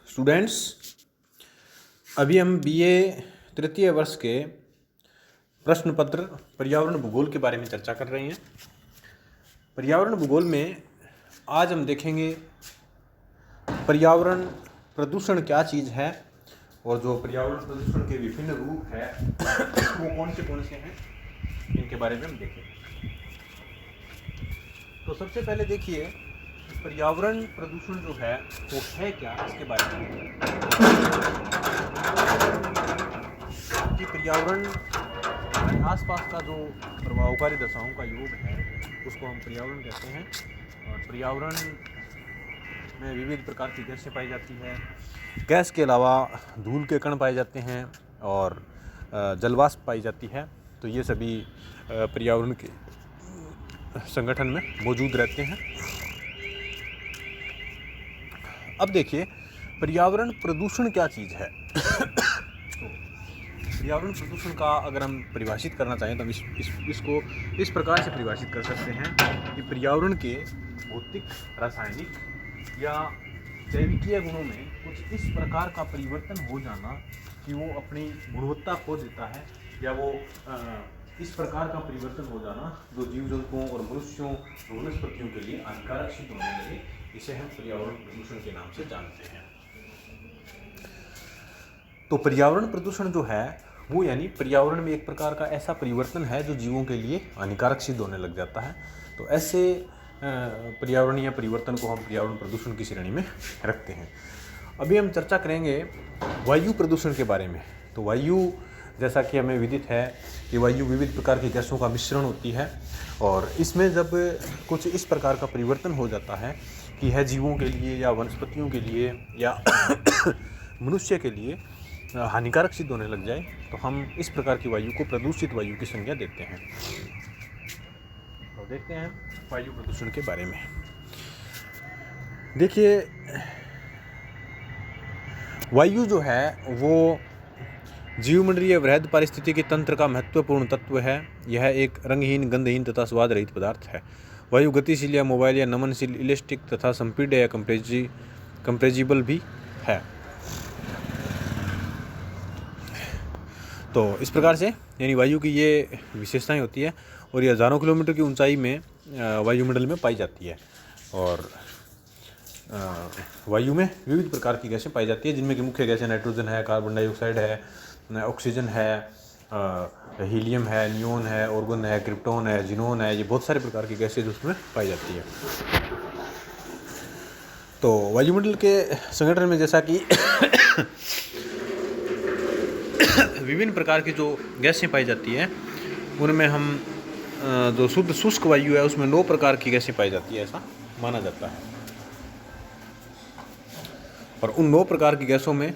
Students, अभी हम BA तृतीय वर्ष के प्रश्न पत्र पर्यावरण भूगोल के बारे में चर्चा कर रहे हैं। पर्यावरण भूगोल में आज हम देखेंगे पर्यावरण प्रदूषण क्या चीज़ है और जो पर्यावरण प्रदूषण के विभिन्न रूप है वो कौन से हैं, इनके बारे में हम देखेंगे। तो सबसे पहले देखिए पर्यावरण प्रदूषण जो है वो है क्या, इसके बारे में कि पर्यावरण हमारे आसपास का जो प्रभावकारी दशाओं का योग है उसको हम पर्यावरण कहते हैं। और पर्यावरण में विविध प्रकार की गैसें पाई जाती है। गैस के अलावा धूल के कण पाए जाते हैं और जलवाष्प पाई जाती है। तो ये सभी पर्यावरण के संगठन में मौजूद रहते हैं। अब देखिए पर्यावरण प्रदूषण क्या चीज़ है। तो पर्यावरण प्रदूषण का अगर हम परिभाषित करना चाहें तो हम इसको इस प्रकार से परिभाषित कर सकते हैं कि पर्यावरण के भौतिक, रासायनिक या जैविकीय गुणों में कुछ इस प्रकार का परिवर्तन हो जाना कि वो अपनी गुणवत्ता खो देता है, या वो इस प्रकार का परिवर्तन हो जाना जो जीव जंतुओं और मनुष्यों और वनस्पतियों के लिए हानिकारक सिद्ध होने लगे, इसे हम पर्यावरण प्रदूषण के नाम से जानते हैं। तो पर्यावरण प्रदूषण जो है वो यानी पर्यावरण में एक प्रकार का ऐसा परिवर्तन है जो जीवों के लिए हानिकारक सिद्ध होने लग जाता है। तो ऐसे पर्यावरणीय परिवर्तन को हम पर्यावरण प्रदूषण की श्रेणी में रखते हैं। अभी हम चर्चा करेंगे वायु प्रदूषण के बारे में। तो वायु, जैसा कि हमें विदित है कि वायु विविध प्रकार की गैसों का मिश्रण होती है और इसमें जब कुछ इस प्रकार का परिवर्तन हो जाता है कि यह जीवों के लिए या वनस्पतियों के लिए या मनुष्य के लिए हानिकारक सिद्ध होने लग जाए तो हम इस प्रकार की वायु को प्रदूषित वायु की संज्ञा देते हैं। तो देखते हैं वायु प्रदूषण के बारे में। देखिए वायु जो है वो जीवमंडलीय वृहद पारिस्थितिकी तंत्र का महत्वपूर्ण तत्व है। यह एक रंगहीन, गंधहीन तथा स्वाद रहित पदार्थ है। वायु गतिशील या मोबाइल या नमनशील, इलास्टिक तथा संपीड्य या कंप्रेजिबल भी है। तो इस प्रकार से यानी वायु की ये विशेषताएं होती है और ये हज़ारों किलोमीटर की ऊंचाई में वायुमंडल में पाई जाती है। और वायु में विविध प्रकार की गैसें पाई जाती है, जिनमें की मुख्य गैसें नाइट्रोजन है, कार्बन डाइऑक्साइड है, ऑक्सीजन है, हीलियम है, नियोन है, ऑर्गन है, क्रिप्टॉन है, जिनोन है। ये बहुत सारे प्रकार की गैसें उसमें पाई जाती है। तो वायुमंडल के संगठन में जैसा कि विभिन्न प्रकार की जो गैसें पाई जाती है उनमें हम जो शुद्ध शुष्क वायु है उसमें 9 प्रकार की गैसें पाई जाती है, ऐसा माना जाता है। और उन 9 प्रकार की गैसों में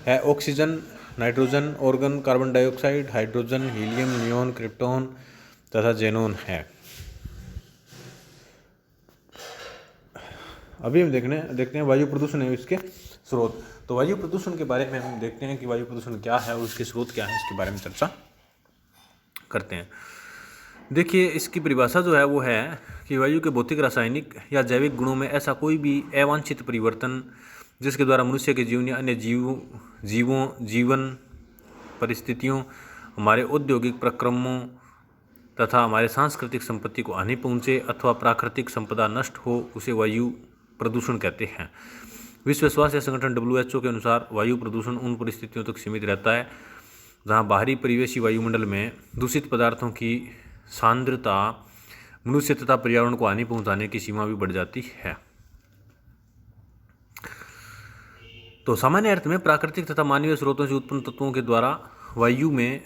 है oxygen, nitrogen, organ, carbon dioxide, hydrogen, helium, neon, krypton तथा जेनोन है। अभी हम देखते हैं वायु प्रदूषण है इसके स्रोत। तो वायु प्रदूषण के बारे में हम देखते हैं कि वायु प्रदूषण क्या है और उसके स्रोत क्या है, इसके बारे में चर्चा करते हैं। देखिए इसकी परिभाषा जो है वो है कि वायु के भौतिक, रासायनिक या जैविक गुणों में ऐसा कोई भी अवांछित परिवर्तन जिसके द्वारा मनुष्य के जीवन या अन्य जीवन परिस्थितियों, हमारे औद्योगिक प्रक्रमों तथा हमारे सांस्कृतिक संपत्ति को हानि पहुँचे अथवा प्राकृतिक संपदा नष्ट हो, उसे वायु प्रदूषण कहते हैं। विश्व स्वास्थ्य संगठन WHO के अनुसार वायु प्रदूषण उन परिस्थितियों तक सीमित रहता है जहां बाहरी परिवेशी वायुमंडल में दूषित पदार्थों की सांद्रता मनुष्य तथा पर्यावरण को हानि पहुंचाने की सीमा भी बढ़ जाती है। तो सामान्य अर्थ में प्राकृतिक तथा मानवीय स्रोतों से उत्पन्न तत्वों के द्वारा वायु में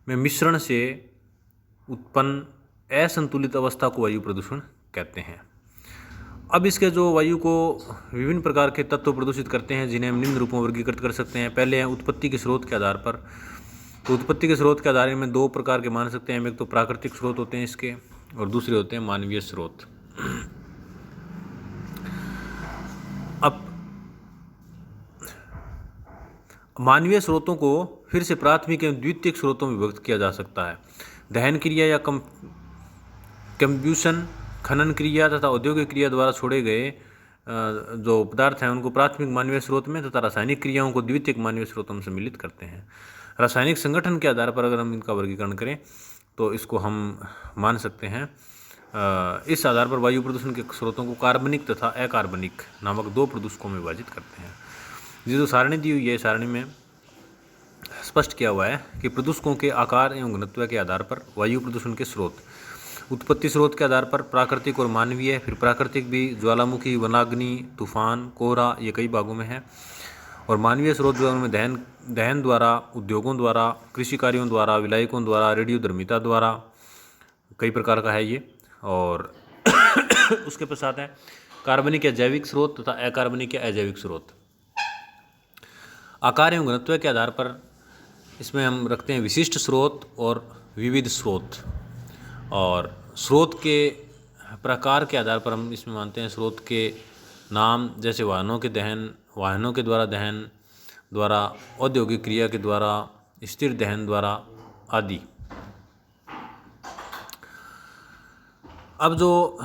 मिश्रण से उत्पन्न असंतुलित अवस्था को वायु प्रदूषण कहते हैं। अब इसके जो वायु को विभिन्न प्रकार के तत्व प्रदूषित करते हैं जिन्हें हम निम्न रूपों में वर्गीकृत कर सकते हैं। पहले हैं उत्पत्ति के स्रोत के आधार पर। तो उत्पत्ति के स्रोत के आधार में 2 प्रकार के मान सकते हैं। एक तो प्राकृतिक स्रोत होते हैं इसके और दूसरे होते हैं मानवीय स्रोत। अब मानवीय स्रोतों को फिर से प्राथमिक एवं द्वितीयक स्रोतों में विभक्त किया जा सकता है। दहन क्रिया या कंब्यूशन, खनन क्रिया तथा औद्योगिक क्रिया द्वारा छोड़े गए जो पदार्थ हैं उनको प्राथमिक मानवीय स्रोत में तथा रासायनिक क्रियाओं को द्वितीयक मानवीय स्रोतों में सम्मिलित करते हैं। रासायनिक संगठन के आधार पर अगर हम इनका वर्गीकरण करें तो इसको हम मान सकते हैं, इस आधार पर वायु प्रदूषण के स्रोतों को कार्बनिक तथा अकार्बनिक नामक दो प्रदूषकों में विभाजित करते हैं। ये जो सारणी दी हुई है, सारणी में स्पष्ट किया हुआ है कि प्रदूषकों के आकार एवं घनत्व के आधार पर वायु प्रदूषण के स्रोत, उत्पत्ति स्रोत के आधार पर प्राकृतिक और मानवीय, फिर प्राकृतिक भी ज्वालामुखी, वनाग्नि, तूफान, कोहरा, ये कई भागों में है, और मानवीय स्रोत जो है उनमें दहन द्वारा, उद्योगों द्वारा, कृषि कार्यों द्वारा, विलायकों द्वारा, रेडियोधर्मिता द्वारा, कई प्रकार का है ये। और उसके पश्चात है कार्बनिक या जैविक स्रोत तथा अकार्बनिक या अजैविक स्रोत। आकार एवं घनत्व के आधार पर इसमें हम रखते हैं विशिष्ट स्रोत और विविध स्रोत, और स्रोत के प्रकार के आधार पर हम इसमें मानते हैं स्रोत के नाम, जैसे वाहनों के द्वारा दहन द्वारा, औद्योगिक क्रिया के द्वारा, स्थिर दहन द्वारा आदि। अब जो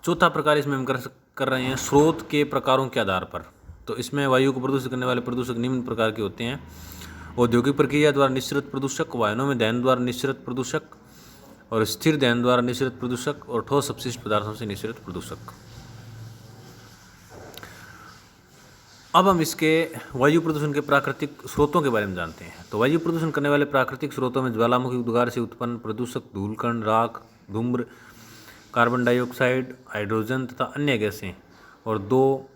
चौथा प्रकार इसमें हम कर रहे हैं स्रोत के प्रकारों के आधार पर, तो इसमें वायु को प्रदूषित करने वाले प्रदूषक निम्न प्रकार के होते हैं: औद्योगिक प्रक्रिया द्वारा निःसृत प्रदूषक, वाहनों में दहन द्वारा निःसृत प्रदूषक, और स्थिर दहन द्वारा निःसृत प्रदूषक, और ठोस अपशिष्ट पदार्थों से निःसृत प्रदूषक। अब हम इसके वायु प्रदूषण के प्राकृतिक स्रोतों के बारे में जानते हैं। तो वायु प्रदूषण करने वाले प्राकृतिक स्रोतों में ज्वालामुखी उद्गार से उत्पन्न प्रदूषक धूलकण, राख, धूम्र, कार्बन डाइऑक्साइड, हाइड्रोजन तथा अन्य गैसें, और दो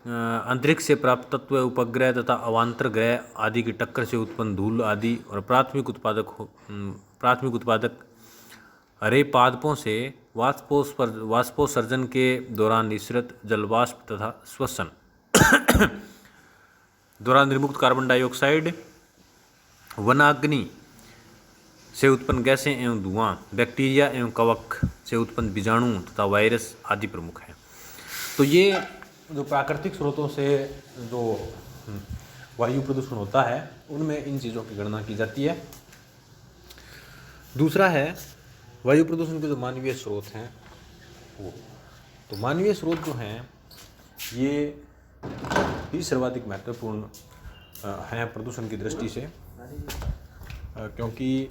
अंतरिक्ष से प्राप्त तत्व, उपग्रह तथा अवांतर ग्रह आदि की टक्कर से उत्पन्न धूल आदि, और प्राथमिक उत्पादक अरे पादपों से वाष्पोत्सर्जन के दौरान निःसृत जलवाष्प तथा श्वसन दौरान निर्मुक्त कार्बन डाइऑक्साइड, वनाग्नि से उत्पन्न गैसें एवं धुआं, बैक्टीरिया एवं कवक से उत्पन्न बीजाणु तथा वायरस आदि प्रमुख हैं। तो ये जो प्राकृतिक स्रोतों से जो वायु प्रदूषण होता है उनमें इन चीज़ों की गणना की जाती है। दूसरा है वायु प्रदूषण के जो मानवीय स्रोत हैं वो, तो मानवीय स्रोत जो हैं ये ही सर्वाधिक महत्वपूर्ण हैं प्रदूषण की दृष्टि से, क्योंकि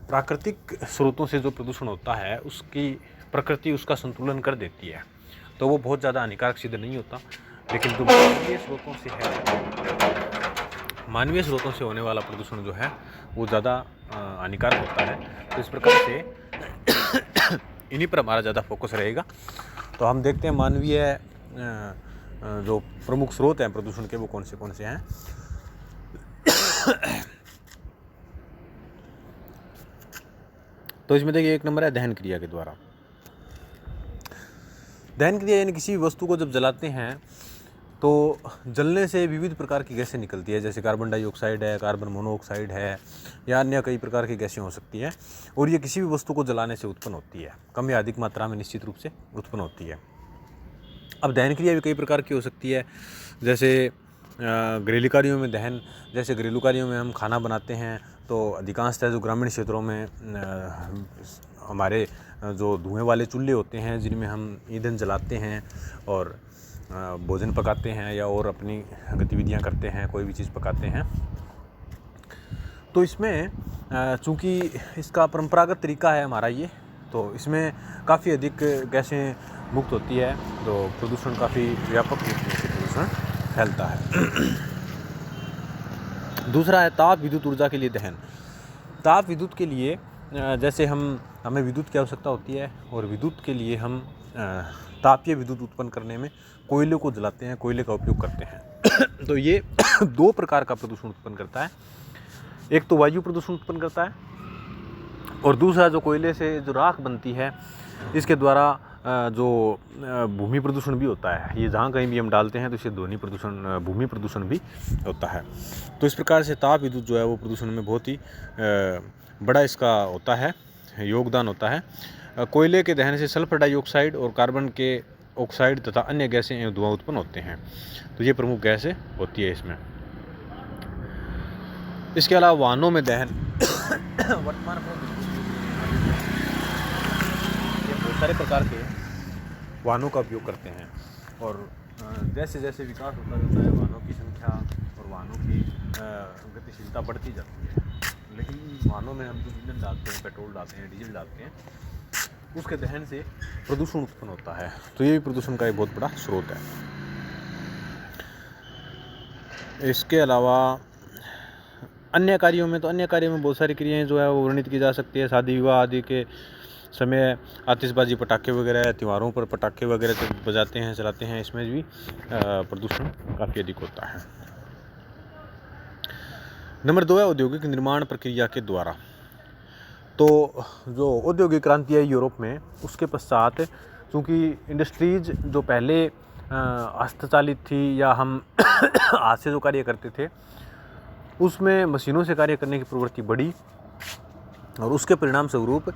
प्राकृतिक स्रोतों से जो प्रदूषण होता है उसकी प्रकृति उसका संतुलन कर देती है, तो वो बहुत ज़्यादा हानिकारक सिद्ध नहीं होता। लेकिन जो मानवीय स्रोतों से होने वाला प्रदूषण जो है वो ज़्यादा हानिकारक होता है। तो इस प्रकार से इन्हीं पर हमारा ज़्यादा फोकस रहेगा। तो हम देखते हैं मानवीय जो प्रमुख स्रोत हैं प्रदूषण के वो कौन से हैं। तो इसमें देखिए एक नंबर है दहन क्रिया के द्वारा। दहन क्रिया यानी किसी भी वस्तु को जब जलाते हैं तो जलने से विविध प्रकार की गैसें निकलती है, जैसे कार्बन डाइऑक्साइड है, कार्बन मोनोऑक्साइड है, या अन्य कई प्रकार की गैसें हो सकती हैं, और ये किसी भी वस्तु को जलाने से उत्पन्न होती है, कम या अधिक मात्रा में निश्चित रूप से उत्पन्न होती है। अब दहन क्रिया भी कई प्रकार की हो सकती है, जैसे घरेलू कार्यों में दहन, जैसे घरेलू कार्यों में हम खाना बनाते हैं तो अधिकांशतः जो ग्रामीण क्षेत्रों में हमारे जो धुएं वाले चूल्हे होते हैं जिनमें हम ईंधन जलाते हैं और भोजन पकाते हैं या और अपनी गतिविधियां करते हैं, कोई भी चीज़ पकाते हैं, तो इसमें चूँकि इसका परंपरागत तरीका है हमारा ये, तो इसमें काफ़ी अधिक गैसें मुक्त होती है, तो प्रदूषण काफ़ी व्यापक रूप से प्रदूषण फैलता है। दूसरा है ताप विद्युत ऊर्जा के लिए दहन। ताप विद्युत के लिए जैसे हमें विद्युत की आवश्यकता होती है, और विद्युत के लिए हम तापीय विद्युत उत्पन्न करने में कोयले को जलाते हैं, कोयले का उपयोग करते हैं। तो ये दो प्रकार का प्रदूषण उत्पन्न करता है, एक तो वायु प्रदूषण उत्पन्न करता है, और दूसरा जो कोयले से जो राख बनती है इसके द्वारा जो भूमि प्रदूषण भी होता है। ये जहाँ कहीं भी हम डालते हैं तो इससे ध्वनि प्रदूषण, भूमि प्रदूषण भी होता है। तो इस प्रकार से ताप विद्युत जो है वो प्रदूषण में बहुत ही बड़ा इसका होता है, योगदान होता है। कोयले के दहन से सल्फर डाइऑक्साइड और कार्बन के ऑक्साइड तथा अन्य गैसें एवं धुआं उत्पन्न होते हैं, तो ये प्रमुख गैसें होती है इसमें। इसके अलावा वाहनों में दहन वर्तमान बहुत सारे प्रकार के वाहनों का उपयोग करते हैं, और जैसे जैसे विकास होता जाता है वाहनों की संख्या और वाहनों की गतिशीलता बढ़ती जाती है, लेकिन वाहनों में हम जो ईंधन डालते हैं, पेट्रोल डालते हैं, डीजल डालते हैं, उसके दहन से प्रदूषण उत्पन्न होता है। तो ये भी प्रदूषण का एक बहुत बड़ा स्रोत है। इसके अलावा अन्य कार्यों में बहुत सारी क्रियाएं जो है वो वर्णित की जा सकती है। शादी विवाह आदि के समय आतिशबाजी, पटाखे वगैरह, त्योहारों पर पटाखे वगैरह जब बजाते हैं, चलाते हैं, इसमें भी प्रदूषण काफ़ी अधिक होता है। नंबर 2 है औद्योगिक निर्माण प्रक्रिया के द्वारा। तो जो औद्योगिक क्रांति आई यूरोप में, उसके पश्चात चूँकि इंडस्ट्रीज जो पहले हस्तचालित थी या हम हाथ से जो कार्य करते थे, उसमें मशीनों से कार्य करने की प्रवृत्ति बढ़ी और उसके परिणाम स्वरूप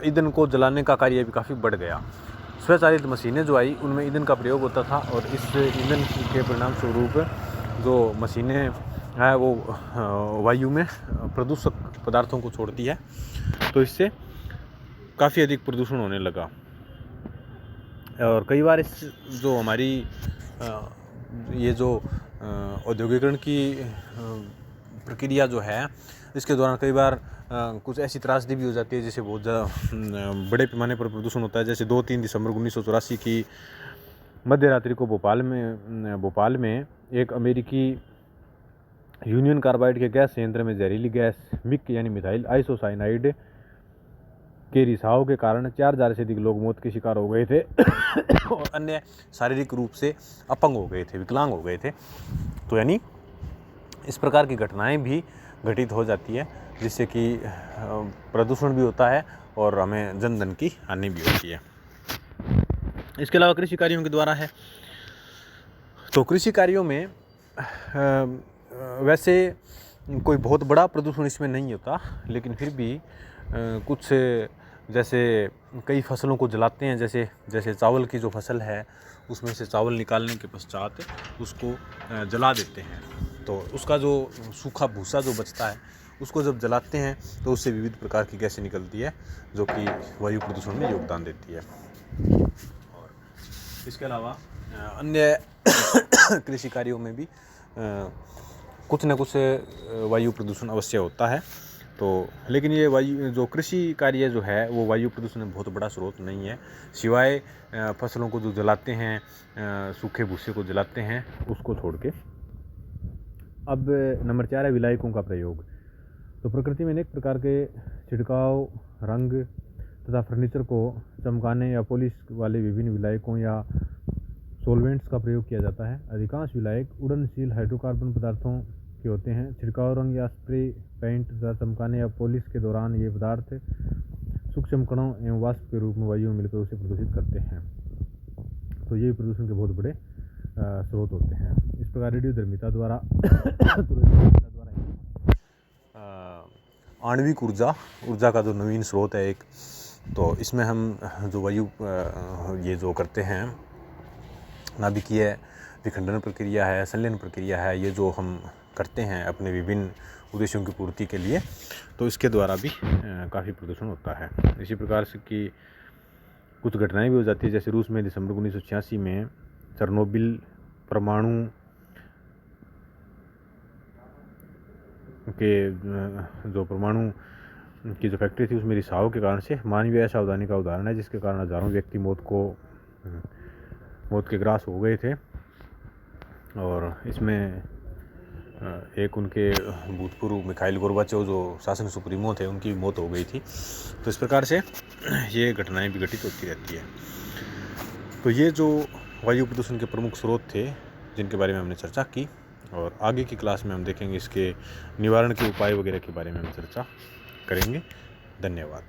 ईंधन को जलाने का कार्य भी काफ़ी बढ़ गया। स्वचालित मशीनें जो आई उनमें ईंधन का प्रयोग होता था और इस ईंधन के परिणाम स्वरूप जो मशीनें है वो वायु में प्रदूषक पदार्थों को छोड़ती है, तो इससे काफ़ी अधिक प्रदूषण होने लगा। और कई बार इस जो हमारी ये जो औद्योगिकरण की प्रक्रिया जो है, इसके दौरान कई बार कुछ ऐसी त्रासदी भी हो जाती है जिससे बहुत ज़्यादा बड़े पैमाने पर प्रदूषण होता है। जैसे 2-3 दिसंबर 1984 की मध्य रात्रि को भोपाल में एक अमेरिकी यूनियन कार्बाइड के गैस संयंत्र में जहरीली गैस मिक यानी मिथाइल आइसोसाइनाइड के रिसाव के कारण 4000 से अधिक लोग मौत के शिकार हो गए थे और अन्य शारीरिक रूप से अपंग हो गए थे, विकलांग हो गए थे। तो यानी इस प्रकार की घटनाएं भी घटित हो जाती है, जिससे कि प्रदूषण भी होता है और हमें जन धन की हानि भी होती है। इसके अलावा कृषि कार्यों के द्वारा है, तो कृषि कार्यों में वैसे कोई बहुत बड़ा प्रदूषण इसमें नहीं होता, लेकिन फिर भी कुछ जैसे कई फसलों को जलाते हैं, जैसे चावल की जो फसल है उसमें से चावल निकालने के पश्चात उसको जला देते हैं, तो उसका जो सूखा भूसा जो बचता है उसको जब जलाते हैं तो उससे विविध प्रकार की गैसें निकलती है जो कि वायु प्रदूषण में योगदान देती है। और इसके अलावा अन्य कृषि कार्यों में भी कुछ न कुछ वायु प्रदूषण अवश्य होता है। तो लेकिन ये वायु जो कृषि कार्य जो है वो वायु प्रदूषण में बहुत बड़ा स्रोत नहीं है, सिवाय फसलों को जो जलाते हैं, सूखे भूसे को जलाते हैं, उसको छोड़ के। अब नंबर 4 है विलायकों का प्रयोग। तो प्रकृति में अनेक प्रकार के छिड़काव, रंग तथा फर्नीचर को चमकाने या पॉलिश वाले विभिन्न विलायकों या सॉल्वेंट्स का प्रयोग किया जाता है। अधिकांश विलायक उड़नशील हाइड्रोकार्बन पदार्थों के होते हैं। छिड़काव, रंग या स्प्रे पेंट तथा चमकाने या पॉलिश के दौरान ये पदार्थ सूक्ष्म कणों एवं वाष्प के रूप में वायु में मिलकर उसे प्रदूषित करते हैं। तो ये प्रदूषण के बहुत बड़े स्रोत होते हैं। इस प्रकार रेडियोधर्मिता द्वारा आणविक ऊर्जा का जो नवीन स्रोत है एक, तो इसमें हम जो वायु ये जो करते हैं नाभिकीय विखंडन प्रक्रिया है, संलयन प्रक्रिया है, ये जो हम करते हैं अपने विभिन्न उद्देश्यों की पूर्ति के लिए, तो इसके द्वारा भी काफ़ी प्रदूषण होता है। इसी प्रकार से कि कुछ घटनाएं भी हो जाती है, जैसे रूस में दिसंबर 1986 में चेरनोबिल परमाणु के जो परमाणु की जो फैक्ट्री थी उसमें रिसाव के कारण से मानवीय असावधानी का उदाहरण है, जिसके कारण हजारों व्यक्ति मौत के ग्रास हो गए थे। और इसमें एक उनके भूतपूर्व मिखाइल गोर्बाचोव जो शासन सुप्रीमो थे, उनकी मौत हो गई थी। तो इस प्रकार से ये घटनाएं भी घटित होती रहती है। तो ये जो वायु प्रदूषण के प्रमुख स्रोत थे जिनके बारे में हमने चर्चा की, और आगे की क्लास में हम देखेंगे इसके निवारण के उपाय वगैरह के बारे में हम चर्चा करेंगे। धन्यवाद।